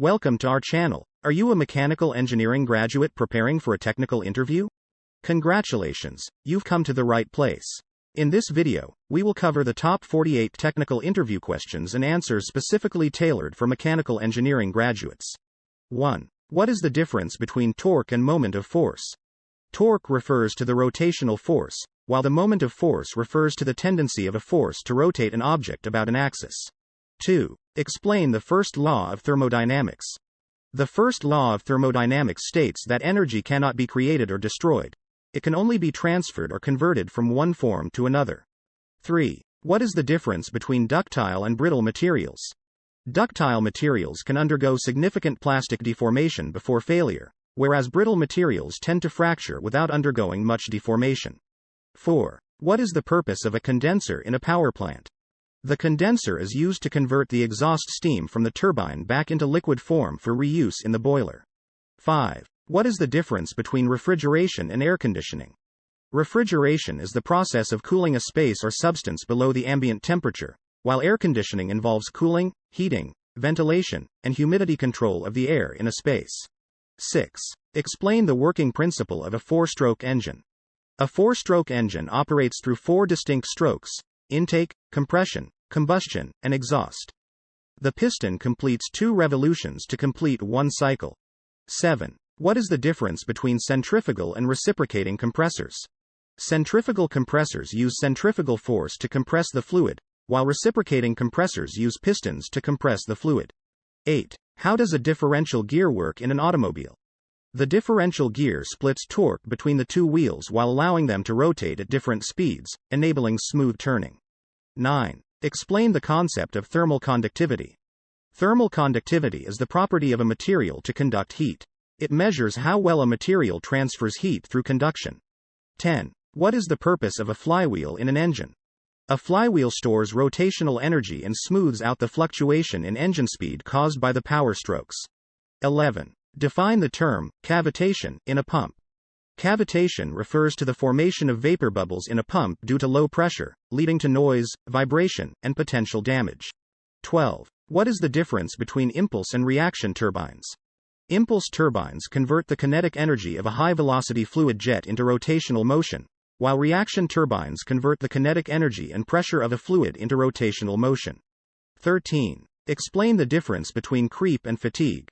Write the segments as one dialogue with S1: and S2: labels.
S1: Welcome to our channel. Are you a mechanical engineering graduate preparing for a technical interview? Congratulations, you've come to the right place. In this video, we will cover the top 48 technical interview questions and answers specifically tailored for mechanical engineering graduates. 1. What is the difference between torque and moment of force? Torque refers to the rotational force, while the moment of force refers to the tendency of a force to rotate an object about an axis. 2. Explain the first law of thermodynamics. The first law of thermodynamics states that energy cannot be created or destroyed. It can only be transferred or converted from one form to another. 3. What is the difference between ductile and brittle materials? Ductile materials can undergo significant plastic deformation before failure, whereas brittle materials tend to fracture without undergoing much deformation. 4. What is the purpose of a condenser in a power plant? The condenser is used to convert the exhaust steam from the turbine back into liquid form for reuse in the boiler. 5. What is the difference between refrigeration and air conditioning? Refrigeration is the process of cooling a space or substance below the ambient temperature, while air conditioning involves cooling, heating, ventilation, and humidity control of the air in a space. 6. Explain the working principle of a four-stroke engine. A four-stroke engine operates through four distinct strokes: intake, compression, combustion, and exhaust. The piston completes 2 revolutions to complete one cycle. 7. What is the difference between centrifugal and reciprocating compressors? Centrifugal compressors use centrifugal force to compress the fluid, while reciprocating compressors use pistons to compress the fluid. 8. How does a differential gear work in an automobile? The differential gear splits torque between the two wheels while allowing them to rotate at different speeds, enabling smooth turning. 9. Explain the concept of thermal conductivity. Thermal conductivity is the property of a material to conduct heat. It measures how well a material transfers heat through conduction. 10. What is the purpose of a flywheel in an engine? A flywheel stores rotational energy and smooths out the fluctuation in engine speed caused by the power strokes. 11. Define the term cavitation in a pump. Cavitation refers to the formation of vapor bubbles in a pump due to low pressure, leading to noise, vibration, and potential damage. 12. What is the difference between impulse and reaction turbines? Impulse turbines convert the kinetic energy of a high-velocity fluid jet into rotational motion, while reaction turbines convert the kinetic energy and pressure of a fluid into rotational motion. 13. Explain the difference between creep and fatigue.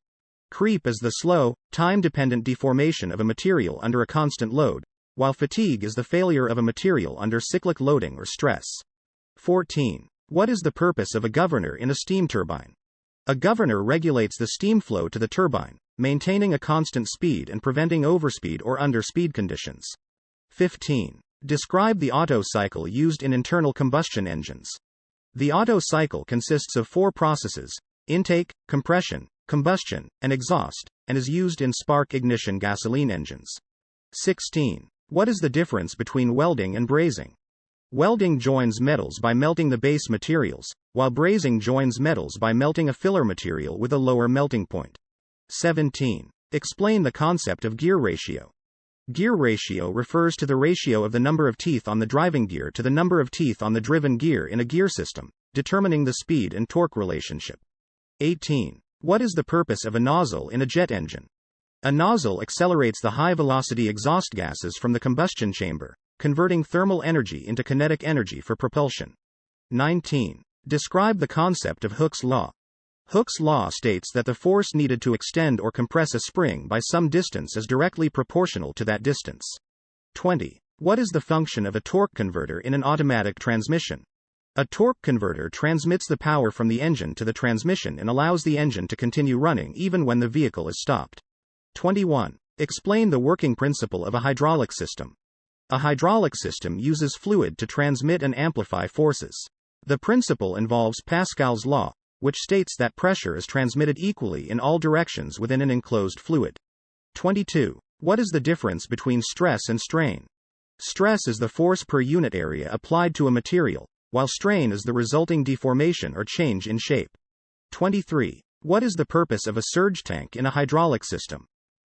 S1: Creep is the slow, time-dependent deformation of a material under a constant load, while fatigue is the failure of a material under cyclic loading or stress. 14. What is the purpose of a governor in a steam turbine? A governor regulates the steam flow to the turbine, maintaining a constant speed and preventing overspeed or underspeed conditions. 15. Describe the Otto cycle used in internal combustion engines. The Otto cycle consists of 4 processes: intake, compression, combustion, and exhaust, and is used in spark ignition gasoline engines. 16. What is the difference between welding and brazing? Welding joins metals by melting the base materials, while brazing joins metals by melting a filler material with a lower melting point. 17. Explain the concept of gear ratio. Gear ratio refers to the ratio of the number of teeth on the driving gear to the number of teeth on the driven gear in a gear system, determining the speed and torque relationship. 18. What is the purpose of a nozzle in a jet engine? A nozzle accelerates the high-velocity exhaust gases from the combustion chamber, converting thermal energy into kinetic energy for propulsion. 19. Describe the concept of Hooke's law. Hooke's law states that the force needed to extend or compress a spring by some distance is directly proportional to that distance. 20. What is the function of a torque converter in an automatic transmission? A torque converter transmits the power from the engine to the transmission and allows the engine to continue running even when the vehicle is stopped. 21. Explain the working principle of a hydraulic system. A hydraulic system uses fluid to transmit and amplify forces. The principle involves Pascal's law, which states that pressure is transmitted equally in all directions within an enclosed fluid. 22. What is the difference between stress and strain? Stress is the force per unit area applied to a material, while strain is the resulting deformation or change in shape. 23. What is the purpose of a surge tank in a hydraulic system?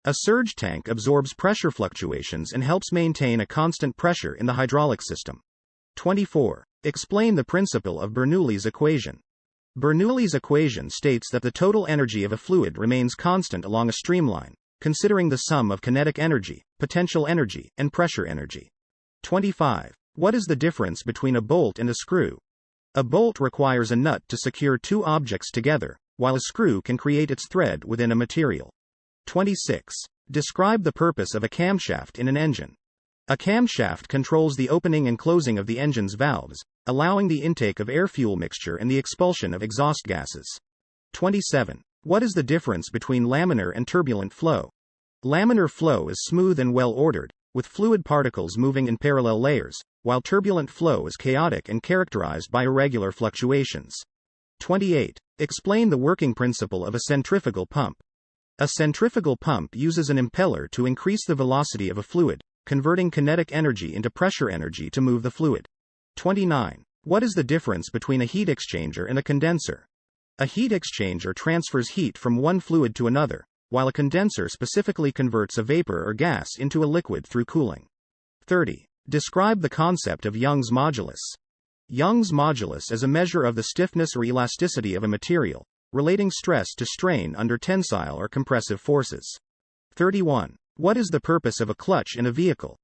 S1: A surge tank absorbs pressure fluctuations and helps maintain a constant pressure in the hydraulic system. 24. Explain the principle of Bernoulli's equation. Bernoulli's equation states that the total energy of a fluid remains constant along a streamline, considering the sum of kinetic energy, potential energy, and pressure energy. 25. What is the difference between a bolt and a screw? A bolt requires a nut to secure two objects together, while a screw can create its thread within a material. 26. Describe the purpose of a camshaft in an engine. A camshaft controls the opening and closing of the engine's valves, allowing the intake of air-fuel mixture and the expulsion of exhaust gases. 27. What is the difference between laminar and turbulent flow? Laminar flow is smooth and well-ordered, with fluid particles moving in parallel layers, while turbulent flow is chaotic and characterized by irregular fluctuations. 28. Explain the working principle of a centrifugal pump. A centrifugal pump uses an impeller to increase the velocity of a fluid, converting kinetic energy into pressure energy to move the fluid. 29. What is the difference between a heat exchanger and a condenser? A heat exchanger transfers heat from one fluid to another, while a condenser specifically converts a vapor or gas into a liquid through cooling. 30. Describe the concept of Young's modulus. Young's modulus is a measure of the stiffness or elasticity of a material, relating stress to strain under tensile or compressive forces. 31. What is the purpose of a clutch in a vehicle?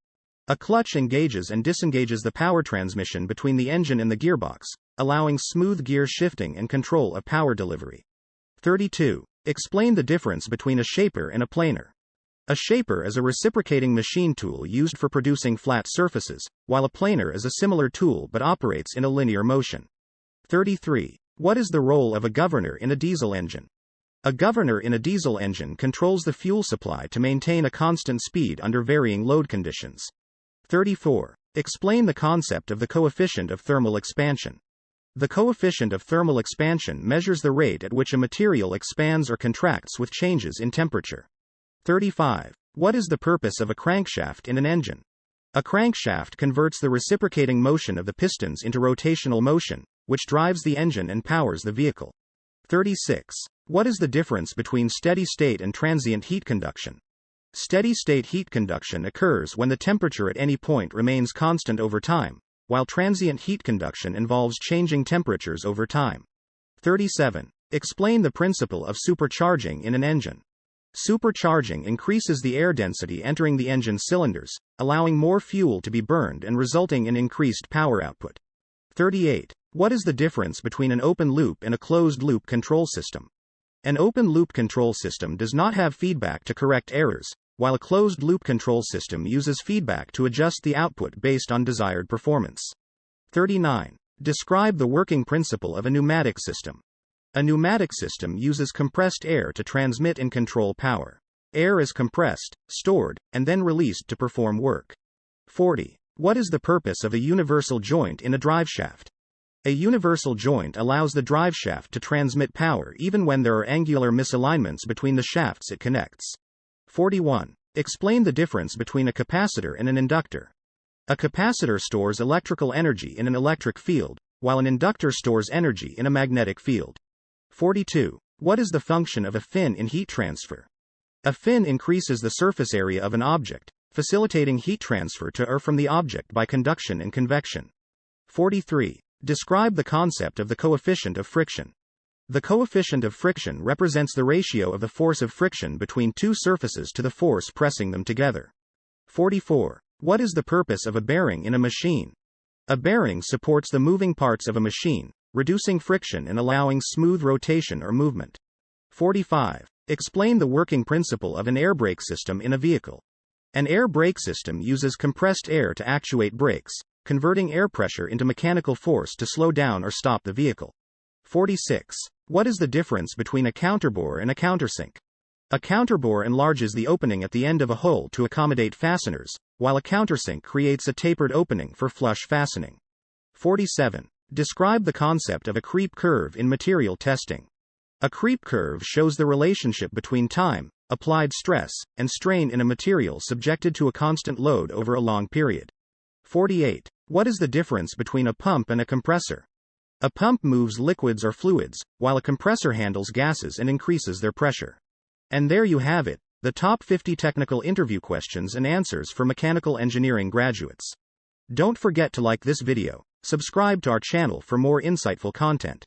S1: A clutch engages and disengages the power transmission between the engine and the gearbox, allowing smooth gear shifting and control of power delivery. 32. Explain the difference between a shaper and a planer. A shaper is a reciprocating machine tool used for producing flat surfaces, while a planer is a similar tool but operates in a linear motion. 33. What is the role of a governor in a diesel engine? A governor in a diesel engine controls the fuel supply to maintain a constant speed under varying load conditions. 34. Explain the concept of the coefficient of thermal expansion. The coefficient of thermal expansion measures the rate at which a material expands or contracts with changes in temperature. 35. What is the purpose of a crankshaft in an engine? A crankshaft converts the reciprocating motion of the pistons into rotational motion, which drives the engine and powers the vehicle. 36. What is the difference between steady-state and transient heat conduction? Steady-state heat conduction occurs when the temperature at any point remains constant over time, while transient heat conduction involves changing temperatures over time. 37. Explain the principle of supercharging in an engine. Supercharging increases the air density entering the engine cylinders, allowing more fuel to be burned and resulting in increased power output. 38. What is the difference between an open-loop and a closed-loop control system? An open-loop control system does not have feedback to correct errors, while a closed-loop control system uses feedback to adjust the output based on desired performance. 39. Describe the working principle of a pneumatic system. A pneumatic system uses compressed air to transmit and control power. Air is compressed, stored, and then released to perform work. 40. What is the purpose of a universal joint in a driveshaft? A universal joint allows the driveshaft to transmit power even when there are angular misalignments between the shafts it connects. 41. Explain the difference between a capacitor and an inductor. A capacitor stores electrical energy in an electric field, while an inductor stores energy in a magnetic field. 42. What is the function of a fin in heat transfer? A fin increases the surface area of an object, facilitating heat transfer to or from the object by conduction and convection. 43. Describe the concept of the coefficient of friction. The coefficient of friction represents the ratio of the force of friction between two surfaces to the force pressing them together. 44. What is the purpose of a bearing in a machine? A bearing supports the moving parts of a machine, reducing friction and allowing smooth rotation or movement. 45. Explain the working principle of an air brake system in a vehicle. An air brake system uses compressed air to actuate brakes, converting air pressure into mechanical force to slow down or stop the vehicle. 46. What is the difference between a counterbore and a countersink? A counterbore enlarges the opening at the end of a hole to accommodate fasteners, while a countersink creates a tapered opening for flush fastening. 47. Describe the concept of a creep curve in material testing. A creep curve shows the relationship between time, applied stress, and strain in a material subjected to a constant load over a long period. 48. What is the difference between a pump and a compressor? A pump moves liquids or fluids, while a compressor handles gases and increases their pressure. And there you have it, the top 50 technical interview questions and answers for mechanical engineering graduates. Don't forget to like this video, subscribe to our channel for more insightful content.